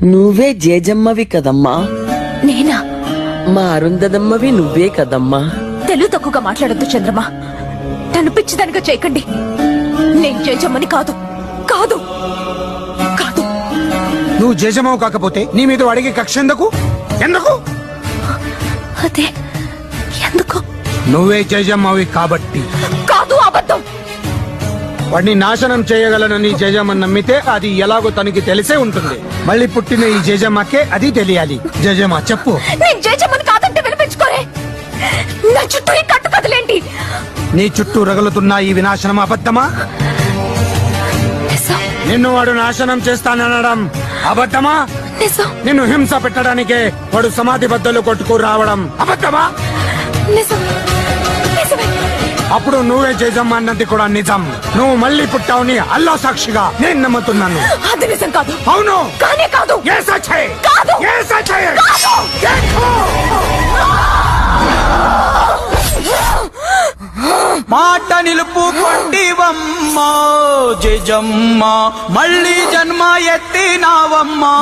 నువ్వే జేజమ్మవి కదమ్మా. నేనా? మా అరుంధదమ్మవి నువ్వే కదమ్మా. తెలుగు తక్కువగా మాట్లాడొద్దు చంద్రమా. నన్ను పిచ్చిదానిగా చేయకండి. నేను జేజమ్మని కాదు కాదు కాదు. నువ్వు జేజమ్మవు కాకపోతే నీ మీద అడిగే కక్ష ఎందుకు? అదే ఎందుకు? నువ్వే జేజమ్మవి కాబట్టి. కాదు, అబద్ధం. వాడిని నాశనం చేయగలనని జేజమ్మని నమ్మితే అది ఎలాగో తనకి తెలిసే ఉంటుంది. మళ్ళీ పుట్టిన ఈ జేజమ్మకే అది తెలియాలి. జేజమ్మ చెప్పు. నేను జేజమ్మని కాదంటే వినిపించుకోరే. నా చుట్టూ ఈ కట్టు కదలేంటి? నీ చుట్టూ రగులుతున్న ఈ వినాశనం అబద్ధమా? నిజం. నిన్ను వాడు నాశనం చేస్తాననడం అబద్ధమా? నిజం. నిన్ను హింస పెట్టడానికే వాడు సమాధి బద్దలు కొట్టుకు రావడం అబద్ధమా? నిజం. నిజమే. అప్పుడు నువ్వే జేజమ్మ అన్నది కూడా నిజం. నువ్వు మళ్ళీ పుట్టావుని అల్లా సాక్షిగా నేను నమ్ముతున్నాను. అది నిజం కాదు. అవును. కానే కాదు. ఏ సచ్చే? కాదు. ఏ సచ్చే? మాట నిలుపుకొంటివమ్మా జేజమ్మ, మళ్ళీ జన్మ ఎత్తినావమ్మా.